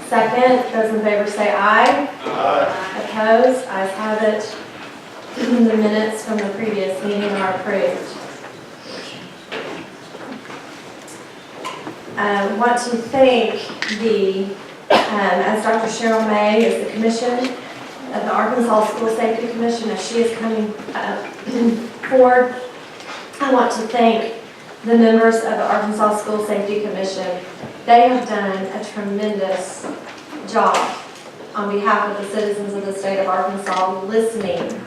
Second, those in favor say aye. Aye. Opposed? Ayes have it. The minutes from the previous meeting are approved. I want to thank as Dr. Cheryl May is the commission of the Arkansas School Safety Commission, as she is coming forward. I want to thank the members of the Arkansas School Safety Commission. They have done a tremendous job on behalf of the citizens of the state of Arkansas, listening,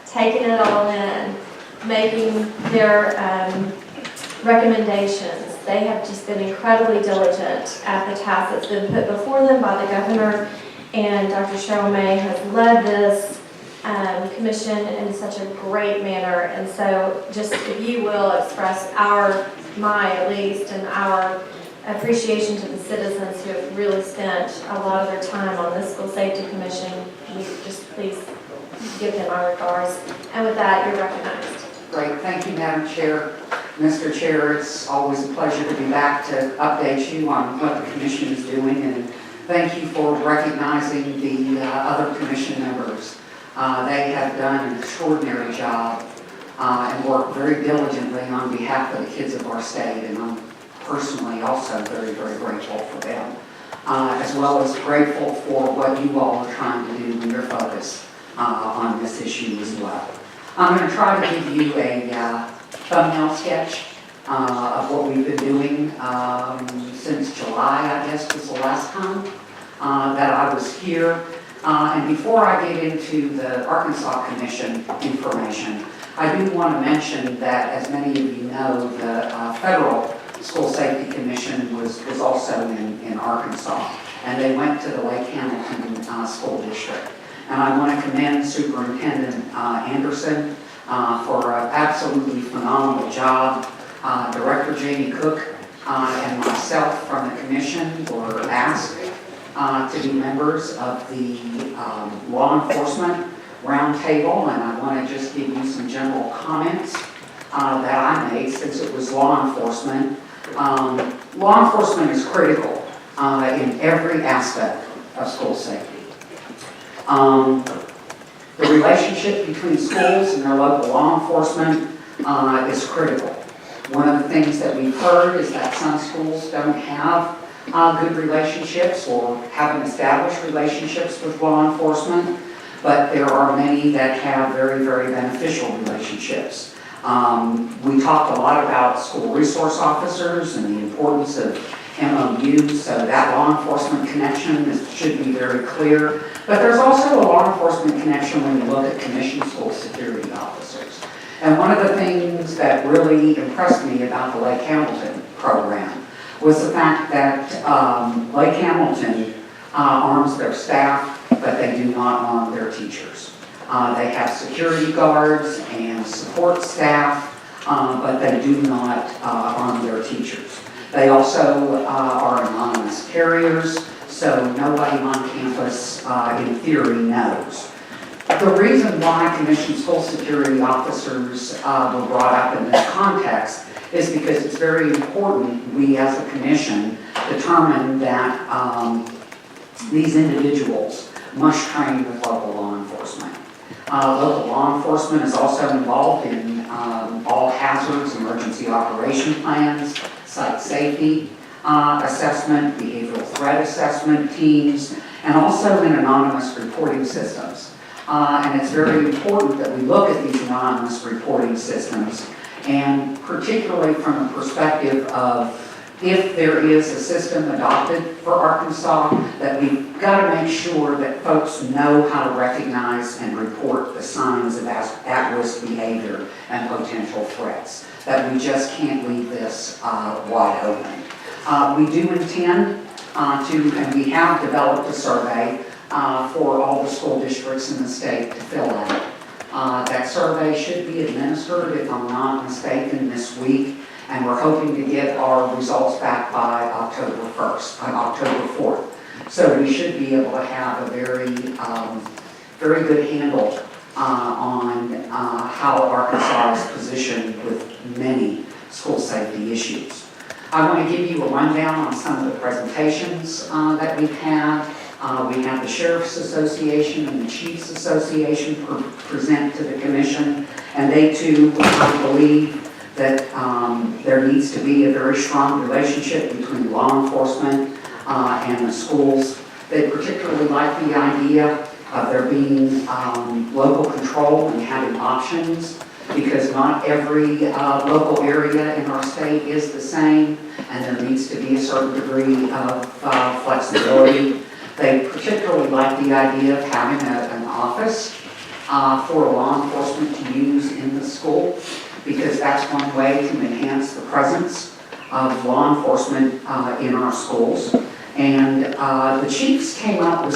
taking it all in, making their recommendations. They have just been incredibly diligent at the task that's been put before them by the governor, and Dr. Cheryl May has led this commission in such a great manner. And so just if you will express my at least, and our appreciation to the citizens who have really spent a lot of their time on this School Safety Commission, we just please give them our regards. And with that, you're recognized. Great. Thank you, Madam Chair. Mr. Chair, it's always a pleasure to be back to update you on what the commission is doing, and thank you for recognizing the other commission members. They have done an extraordinary job and worked very diligently on behalf of the kids of our state, and I'm personally also very, very grateful for them, as well as grateful for what you all are trying to do in your focus on this issue as well. I'm going to try to give you a thumbnail sketch of what we've been doing since July, I guess was the last time that I was here. And before I get into the Arkansas Commission information, I do want to mention that, as many of you know, the Federal School Safety Commission was also in Arkansas, and they went to the Lake Hamilton School District. And I want to commend Superintendent Anderson for an absolutely phenomenal job. Director Jamie Cook and myself from the commission were asked to be members of the law enforcement roundtable, and I want to just give you some general comments that I made since it was law enforcement. Law enforcement is critical in every aspect of school safety. The relationship between schools and their local law enforcement is critical. One of the things that we've heard is that some schools don't have good relationships or haven't established relationships with law enforcement, but there are many that have very, very beneficial relationships. We talked a lot about school resource officers and the importance of MOUs, so that law enforcement connection should be very clear. But there's also a law enforcement connection when you look at commissioned school security officers. And one of the things that really impressed me about the Lake Hamilton program was the fact that Lake Hamilton arms their staff, but they do not arm their teachers. They have security guards and support staff, but they do not arm their teachers. They also are anonymous carriers, so nobody on campus, in theory, knows. The reason why commissioned school security officers were brought up in this context is because it's very important we as a commission determine that these individuals must train with local law enforcement. Local law enforcement is also involved in all hazards, emergency operation plans, site safety assessment, behavioral threat assessment teams, and also in anonymous reporting systems. And it's very important that we look at these anonymous reporting systems, and particularly from the perspective of if there is a system adopted for Arkansas, that we've got to make sure that folks know how to recognize and report the signs of at-risk behavior and potential threats, that we just can't leave this wide open. We do intend and we have developed a survey for all the school districts in the state to fill out. That survey should be administered, if I'm not mistaken, this week, and we're hoping to get our results back by October 4th. So we should be able to have a very good handle on how Arkansas is positioned with many school safety issues. I want to give you a rundown on some of the presentations that we've had. We have the Sheriff's Association and the Chiefs Association present to the commission, and they too believe that there needs to be a very strong relationship between law enforcement and the schools. They particularly like the idea of there being local control and having options, because not every local area in our state is the same, and there needs to be a certain degree of flexibility. They particularly like the idea of having an office for law enforcement to use in the school, because that's one way to enhance the presence of law enforcement in our schools. And the chiefs came up with